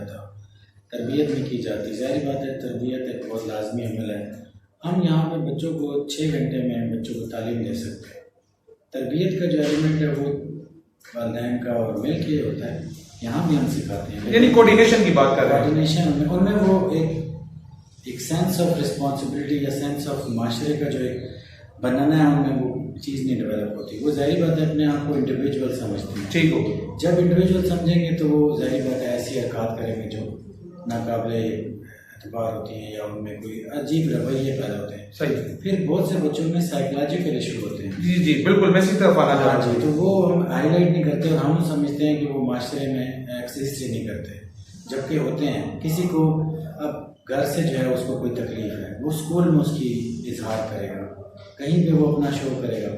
جاتا, تربیت نہیں کی جاتی. ظاہر بات ہے تربیت ایک بہت لازمی عمل ہے. ہم یہاں پہ بچوں کو 6 گھنٹے میں بچوں کو تعلیم دے سکتے ہیں. تربیت کا جو ایلیمنٹ ہے وہ والدین کا اور مل کے ہوتا ہے. یہاں بھی ہم سکھاتے ہیں, یعنی کوآرڈینیشن کی بات کر رہے ہیں. کوآرڈینیشن ان میں وہ ایک سینس آف رسپانسبلٹی یا سینس آف معاشرے کا جو ایک بنانا ہے ان میں وہ چیز نہیں ڈیولپ ہوتی. وہ ظاہر بات ہے اپنے آپ کو انڈیویجول سمجھتے ہیں. ٹھیک ہوگی. جب انڈیویجول سمجھیں گے تو وہ ظاہر بات ہے ایسی حرکات کریں گے جو ناقابل اعتبار ہوتی ہیں یا ان میں کوئی عجیب رویے پیدا ہوتے ہیں. صحیح. پھر بہت سے بچوں میں سائیکولوجیکل ایشو ہوتے ہیں. جی جی بالکل, میں اسی طرف آنا چاہ رہا ہوں. تو وہ ہم ہائی لائٹ نہیں کرتے اور ہم سمجھتے ہیں کہ وہ معاشرے میں ایکسسٹ ہی نہیں کرتے, جبکہ ہوتے ہیں. کسی کو اب گھر سے جو ہے اس کو کوئی تکلیف ہے, وہ اسکول میں اس کی اظہار کرے گا, کہیں پہ وہ اپنا شو کرے گا.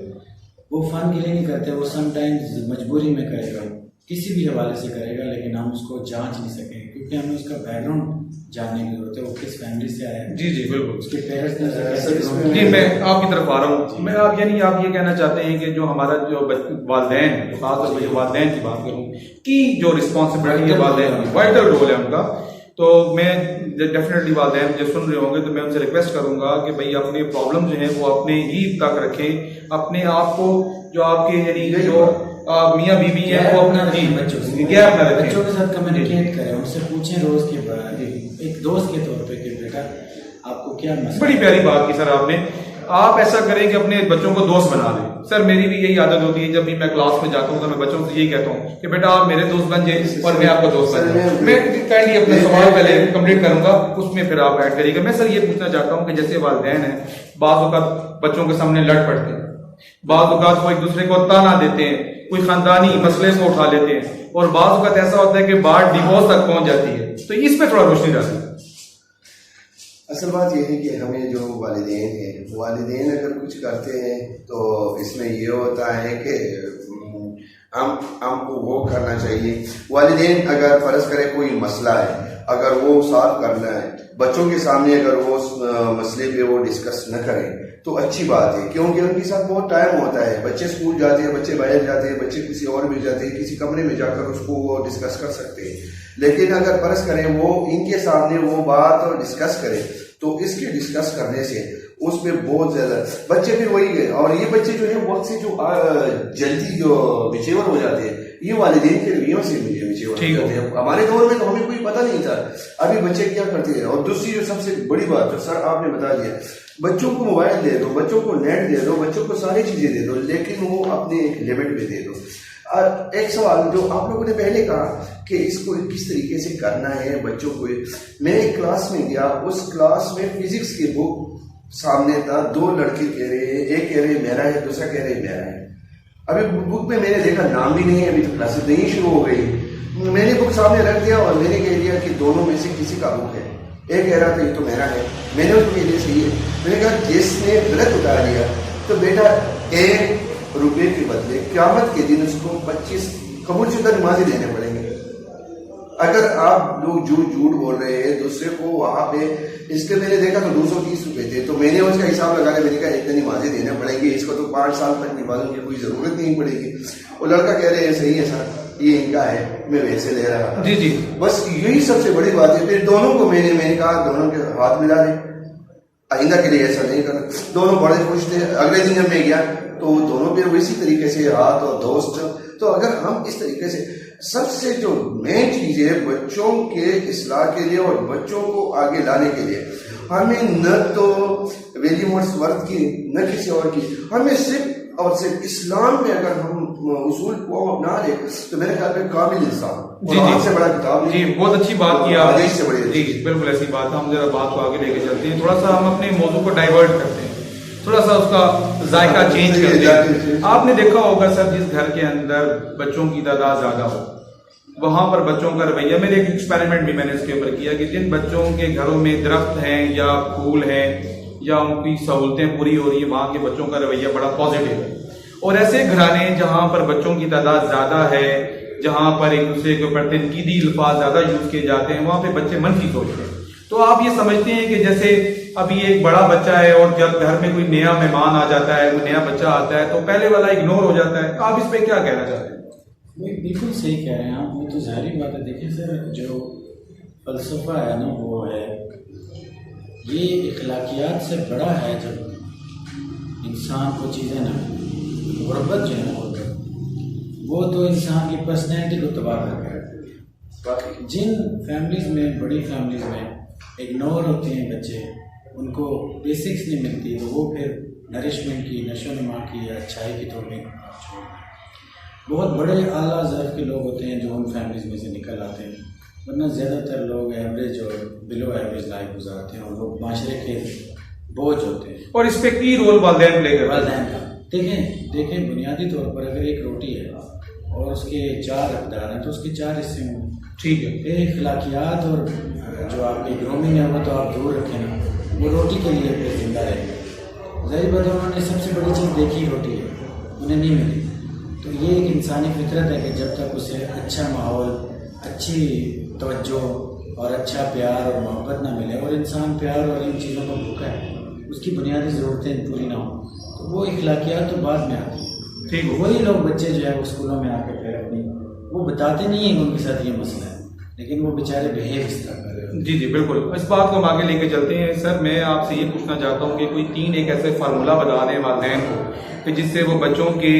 وہ فن کے لیے نہیں کرتے, وہ سم ٹائمز مجبوری میں کرے گا, کسی بھی حوالے سے کرے گا, لیکن ہم اس کو جانچ نہیں سکیں کیونکہ ہمیں اس کا بیک گراؤنڈ جاننے کی ضرورت ہے. وہ کس فیملی سے آیا ہے. جی جی بالکل. اس کے پیرنٹس. جی میں آپ کی طرف آ رہا ہوں. میں آپ یعنی آپ یہ کہنا چاہتے ہیں کہ جو ہمارا جو والدین, خاص طور پہ جو والدین کی بات کروں کی جو رسپانسبلٹی ہے والدین کی, وائٹل رول ہے ان کا. تو میں ڈیفینیٹلی والدین جو سن رہے ہوں گے تو میں ان سے ریکویسٹ کروں گا کہ بھائی اپنے پرابلم جو ہیں وہ اپنے ہی تک رکھیں, اپنے آپ کو جو آپ کے یعنی جو میاں بیوی ہیں وہ اپنا گیپ نہ رکھیں, بچوں کے ساتھ کمیونیکیٹ کریں, ان سے پوچھیں روز کے بعد ایک دوست کے طور پہ کہ بیٹا آپ کو کیا مسئلہ. بڑی پیاری بات کی سر آپ نے. آپ ایسا کریں کہ اپنے بچوں کو دوست بنا لیں. سر میری بھی یہی عادت ہوتی ہے, جب بھی میں کلاس میں جاتا ہوں تو میں بچوں سے یہی کہتا ہوں کہ بیٹا آپ میرے دوست بن جائیں اور میں آپ کو دوست بن جاؤں. میں کائنڈلی اپنا سوال پہلے کمپلیٹ کروں گا, اس میں پھر آپ ایڈ کریے گا. میں سر یہ پوچھنا چاہتا ہوں کہ جیسے والدین ہیں بعض اوقات بچوں کے سامنے لڑ پڑتے ہیں, بعض اوقات وہ ایک دوسرے کو تانا دیتے ہیں, کوئی خاندانی مسئلے کو اٹھا لیتے ہیں, اور بعض اوقات ایسا ہوتا ہے کہ بات ڈیوورس تک پہنچ جاتی ہے. تو اس پہ تھوڑا روشنی ڈالیں. اصل بات یہ ہے کہ ہمیں جو والدین ہیں, والدین اگر کچھ کرتے ہیں تو اس میں یہ ہوتا ہے کہ ہم کو وہ کرنا چاہیے. والدین اگر فرض کرے کوئی مسئلہ ہے, اگر وہ سالو کرنا ہے بچوں کے سامنے, اگر وہ مسئلے پہ وہ ڈسکس نہ کریں تو اچھی بات ہے, کیونکہ ان کے ساتھ بہت ٹائم ہوتا ہے. بچے اسکول جاتے ہیں, بچے باہر جاتے ہیں, بچے کسی اور میں جاتے ہیں, کسی کمرے میں جا کر اس کو وہ ڈسکس کر سکتے ہیں. لیکن اگر فرض کریں وہ ان کے سامنے وہ بات ڈسکس کرے تو اس کے ڈسکس کرنے سے اس پہ بہت زیادہ بچے پھر وہی گئے, اور یہ بچے جو ہے وقت سے جو جلدی جو میچور ہو جاتے ہیں یہ والدین کے رویوں سے میچور ہو جاتے ہیں. ہمارے دور میں تو ہمیں کوئی پتہ نہیں تھا, ابھی بچے کیا کرتے ہیں. اور دوسری جو سب سے بڑی بات جو سر آپ نے بتا دیا, بچوں کو موبائل دے دو, بچوں کو نیٹ دے دو, بچوں کو ساری چیزیں دے دو, لیکن وہ اپنے ایک لمٹ پہ دے دو. اور ایک سوال جو آپ لوگوں نے پہلے کہا کہ اس کو کس طریقے سے کرنا ہے بچوں کو, میں ایک کلاس میں گیا, اس کلاس میں فزکس کی بک سامنے تھا, 2 لڑکے کہہ رہے ہیں, ایک کہہ رہے میرا ہے, دوسرا کہہ رہے میرا ہے. ابھی بک میں میں نے دیکھا نام بھی نہیں ہے, ابھی تو کلاسز نہیں شروع ہو گئی. میں نے بک سامنے رکھ دیا اور میں نے کہہ دیا کہ دونوں میں سے کسی کا بک ہے. ایک کہہ رہا تھا یہ تو میرا ہے, میں نے اس کو کہہ دیا صحیح ہے. میں نے کہا جس نے غلط اتار دیا تو بیٹا 1 روپے کے بدلے قیامت کے دن اس کو 25 قبول شدہ نمازیں دینے پڑیں گے. اگر آپ لوگ جھوٹ بول رہے ہیں دوسرے کو وہاں پہ, اس کے میں نے دیکھا تو 230 روپے تھے, تو میں نے اس کا حساب لگا کے میں نے کہا اتنی نمازیں دینے پڑیں گی, اس کو تو 5 سال تک نمازوں کی کوئی ضرورت نہیں پڑے گی. وہ لڑکا کہہ رہے ہیں صحیح ہے سر یہ ان کا ہے, میں ویسے لے رہا تھا. جی جی بس یہی سب سے بڑی بات ہے. پھر دونوں کو میں نے کہا دونوں کے ہاتھ ملا دیں, آئندہ کے لیے ایسا نہیں کرنا. دونوں بڑے خوش تھے. اگلے دن جب میں گیا تو دونوں پھر اسی طریقے سے ہاتھ اور دوست. تو اگر ہم اس طریقے سے سب سے جو مین چیز ہے بچوں کے اصلاح کے لیے اور بچوں کو آگے لانے کے لیے, ہمیں نہ تو ولیم ورڈسورتھ کی نہ کسی اور کی, ہمیں صرف اور صرف اسلام میں اگر ہم اصول کو اپنا لیں تو میرے خیال میں کامل انسان. جی جی سے بڑا کتاب جی بہت اچھی بات کی آپ نے. سے بڑی جی بالکل ایسی بات ہے. ہم ذرا بات کو آگے لے کے چلتے ہیں, تھوڑا سا ہم اپنے موضوع کو ڈائیورٹ کرتے ہیں, تھوڑا سا اس کا ذائقہ چینج کرتے ہیں. آپ نے دیکھا ہوگا سر جس گھر کے اندر بچوں کی تعداد زیادہ ہو وہاں پر بچوں کا رویہ, میرے ایک ایکسپیریمنٹ بھی میں نے اس کے اوپر کیا کہ جن بچوں کے گھروں میں درخت ہیں یا پھول ہیں یا ان کی سہولتیں پوری ہو رہی ہیں وہاں کے بچوں کا رویہ بڑا پازیٹیو ہے. اور ایسے گھرانے جہاں پر بچوں کی تعداد زیادہ ہے, جہاں پر ایک دوسرے کے اوپر تنقیدی الفاظ زیادہ یوز کیے جاتے ہیں, وہاں پہ بچے منفی سوچتے ہیں. تو آپ یہ سمجھتے ہیں کہ جیسے ابھی ایک بڑا بچہ ہے اور جب گھر میں کوئی نیا مہمان آ جاتا ہے, کوئی نیا بچہ آتا ہے تو پہلے والا اگنور ہو جاتا ہے, آپ اس پہ کیا کہنا چاہتے ہیں؟ بالکل صحیح کہہ رہے ہیں آپ. وہ تو ظاہری بات ہے. دیکھیں سر جو فلسفہ ہے نا وہ ہے، یہ اخلاقیات سے بڑا ہے جب انسان کو چیزیں نہ ملیں۔ غربت جو ہے نا غربت، وہ تو انسان کی پرسنالٹی کو تباہ کر کے رکھتی ہے۔ جن فیملیز میں، بڑی فیملیز میں اگنور ہوتے ہیں بچے، ان کو بیسکس نہیں ملتی، تو وہ پھر نرشمنٹ کی، نشو و نما کی یا اچھائی کی توفیق چھوڑتے ہیں۔ بہت بڑے اعلیٰ ضرف کے لوگ ہوتے ہیں جو ان فیملیز میں سے نکل آتے ہیں، ورنہ زیادہ تر لوگ ایوریج اور بلو ایوریج لائف گزارتے ہیں، اور وہ معاشرے کے بوجھ ہوتے ہیں۔ اور اس پہ کی رول والدین پلے کرتے ہیں؟ والدین کا دیکھیں بنیادی طور پر اگر ایک روٹی ہے اور اس کے 4 اقدار ہیں تو اس کے 4 حصے ہوں۔ ٹھیک ہے، پھر اخلاقیات اور جو آپ کی گرومنگ ہے وہ تو آپ دور رکھیں نا، وہ روٹی کے لیے پھر زندہ رہے گا۔ ظاہر بات ہے انہوں نے سب سے بڑی چیز دیکھی روٹی ہے، انہیں نہیں ملی، تو یہ ایک انسانی فطرت ہے کہ جب تک اسے اچھا ماحول، اچھی توجہ اور اچھا پیار اور محبت نہ ملے، اور انسان پیار اور ان چیزوں کو بھوکا ہے، اس کی بنیادی ضرورتیں پوری نہ ہوں، تو وہ اخلاقیات تو بعد میں آتی ہیں۔ ٹھیک ہے، وہی لوگ بچے جو ہے وہ اسکولوں میں آ کے پھر اپنی وہ بتاتے نہیں ہیں کہ ان کے ساتھ یہ مسئلہ ہے، لیکن وہ بیچارے بہیو اس طرح کر رہے ہیں۔ جی بالکل، اس بات کو ہم آگے لے کے چلتے ہیں۔ سر میں آپ سے یہ پوچھنا چاہتا ہوں کہ کوئی 3 ایک ایسے فارمولہ بتا دیں والدین کو کہ جس سے وہ بچوں کے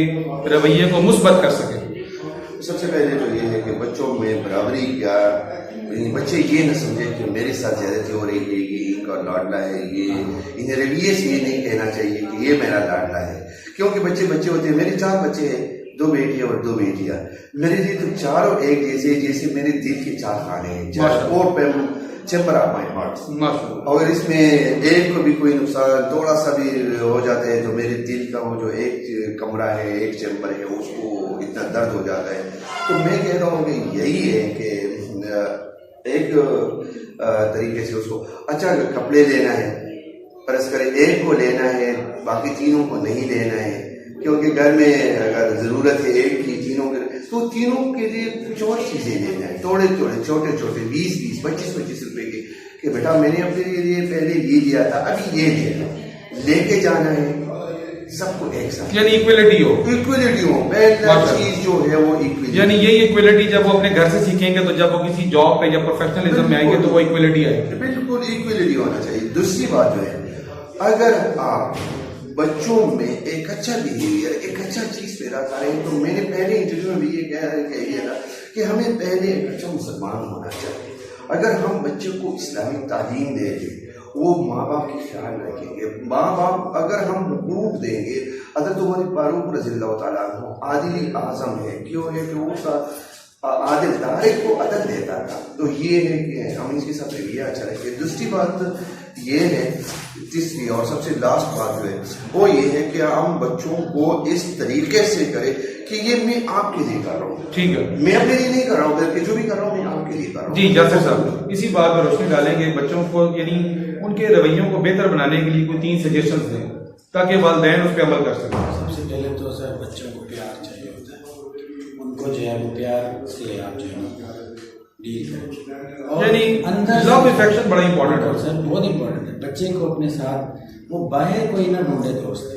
رویے کو مثبت کر سکیں۔ سب سے پہلے تو یہ ہے کہ بچوں میں برابری کیا، بچے یہ نہ سمجھے کہ میرے ساتھ زیادتی ہو رہی ہے، یہ ان کا لاڈلا ہے، یہ انہیں رویے سے یہ نہیں کہنا چاہیے کہ یہ میرا لاڈلا ہے، کیونکہ بچے ہوتے ہیں۔ میرے 4 بچے ہیں، 2 بیٹیاں اور 2 بیٹیاں، میرے لیے تو چاروں ایک جیسے میرے دل کے 4 خانے ہیں، 4 چیمبر آف مائی ہارٹ۔ اگر اس میں ایک کو بھی کوئی نقصان تھوڑا سا بھی ہو جاتا ہے تو میرے دل کا وہ جو ایک کمرہ ہے، ایک چیمبر ہے، اس کو اتنا درد ہو جاتا ہے۔ تو میں کہہ رہا ہوں کہ یہی ہے کہ ایک طریقے سے اس کو اچھا کپڑے لینا ہے، فرض کرے ایک کو لینا ہے، باقی تینوں کو نہیں لینا ہے، کیونکہ گھر میں اگر ضرورت ہے ایک کی، تینوں کے تو تینوں کے لیے کچھ اور چیزیں لینا ہے، چھوٹے چھوٹے 20 25 روپے کے، کہ بیٹا میں نے اپنے لیے پہلے یہ لیا تھا، ابھی یہ لینا، لے کے جانا ہے سب کو ایک ساتھ، یعنی ایکویلٹی ہو، پہلا چیز جو ہے وہ ایکویلٹی، یعنی یہی ایکویلٹی جب وہ اپنے گھر سے سیکھیں گے تو جب وہ کسی جاب پہ یا پروفیشنلزم میں آئیں گے تو وہ ایکویلٹی آئے گی۔ بالکل ایکویلٹی ہونا چاہیے۔ دوسری بات جو ہے، اگر آپ بچوں میں ایک اچھا بیہیویئر، ایک اچھا چیز پیدا کریں، تو میں نے پہلے انٹرویو میں بھی یہ کہا تھا کہ ہمیں پہلے ایک اچھا مسلمان ہونا چاہیے۔ اگر ہم بچوں کو اسلامی تعلیم دیں گے، وہ ماں باپ کی خیال رکھیں گے، ماں باپ اگر ہم حقوق دیں گے، حضرت عمر فاروق رضی اللہ تعالیٰ عنہ عادل اعظم ہے، کیوں ہے کہ وہ عادل طارق کو عدل دیتا تھا، تو یہ ہے کہ ہم اس کے ساتھ رویہ اچھا رکھیں۔ دوسری بات یہ ہے، تیسری اور سب سے لاسٹ بات جو ہے وہ یہ ہے کہ ہم بچوں کو اس طریقے سے کریں کہ یہ میں آپ کے لیے کر رہا ہوں، ٹھیک ہے، میں اپنے لیے نہیں کر رہا ہوں، بلکہ جو بھی کر رہا ہوں میں آپ کے لیے کر رہا ہوں۔ جی جاسر صاحب اسی بات پر روشنی ڈالیں گے، بچوں کو یعنی ان کے رویوں کو بہتر بنانے کے لیے کوئی 3 سجیشنز دیں تاکہ والدین اس پہ عمل کر سکیں۔ سب سے پہلے تو سر بچوں کو پیار چاہیے ہوتا ہے، ان کو جو ہے وہ پیار سے آپ جو ہے ڈیل کریں، اور یعنی لو افیکشن بڑا امپورٹنٹ ہے سر، بہت امپورٹنٹ ہے۔ بچے کو اپنے ساتھ وہ باہر کوئی نہ ڈھونڈے دوست،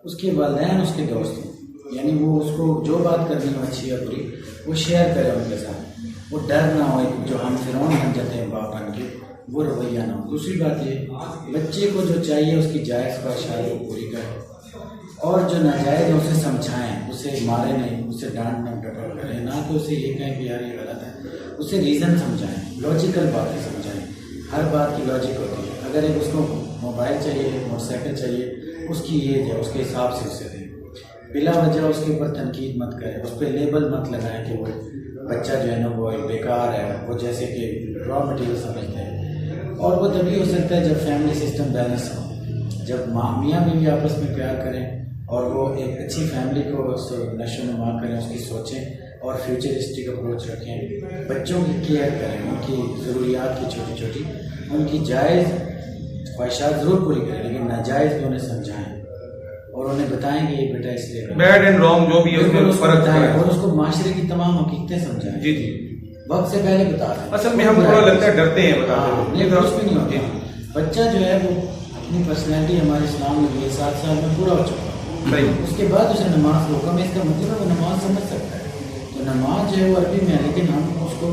اس کے والدین اس کے دوست ہیں، یعنی وہ اس کو جو بات کرنی ہو اچھی یا بری وہ شیئر کرے ان کے ساتھ، وہ ڈر نہ ہو جو ہم فرعون بن جاتے ہیں باپ بن کے، وہ رویہ نہ ہو۔ دوسری بات یہ، بچے کو جو چاہیے اس کی جائز خواہشات کو پوری کریں، اور جو ناجائز ہے اسے سمجھائیں، اسے مارے نہیں، اسے ڈانٹنا ڈپٹ کریں، نہ کہ اسے یہ کہیں کہ یار یہ غلط ہے، اسے ریزن سمجھائیں، لاجیکل باتیں سمجھائیں، ہر بات کی لاجک ہوتی ہے۔ اگر ایک اس کو موبائل چاہیے، موٹر سائیکل چاہیے، اس کی ایج ہے، اس کے حساب سے اسے دیں، بلا وجہ اس کے اوپر تنقید مت کریں، اس پہ لیبل مت لگائیں کہ وہ بچہ جو ہے نا وہ بیکار ہے، وہ جیسے کہ را مٹیریل سمجھتے ہیں۔ اور وہ تبھی ہو سکتا ہے جب فیملی سسٹم بیلنس ہو، جب میاں بیوی آپس میں پیار کریں اور وہ ایک اچھی فیملی کو نشو و نما کریں، اس کی سوچیں اور فیوچرسٹک اپروچ رکھیں، بچوں کی کیئر کریں، ان کی ضروریات کی چھوٹی چھوٹی، ان کی جائز خواہشات ضرور پوری کریں، لیکن ناجائز بھی انہیں سمجھائیں اور انہیں بتائیں کہ یہ بیٹا اس لیے بیڈ اینڈ رانگ جو بھی ہے اس میں فرق بتائیں، ہے، اور اس کو معاشرے کی تمام حقیقتیں سمجھائیں۔ جی جی وقت سے پہلے بتا دیں۔ اصل میں ہم تھوڑا لگتا ہے ڈرتے ہیں بتاتے ہیں، نہیں درست بھی نہیں ہوتا۔ بچہ جو ہے وہ اپنی پرسنالٹی ہمارے اسلام میں 7 سال میں پورا ہو چکا ہے، صحیح، اس کے بعد اسے نماز کو حکم ہے، اس کا مطلب ہے وہ نماز سمجھ سکتا ہے، تو نماز جو ہے وہ عربی میں ہے، لیکن ہم اس کو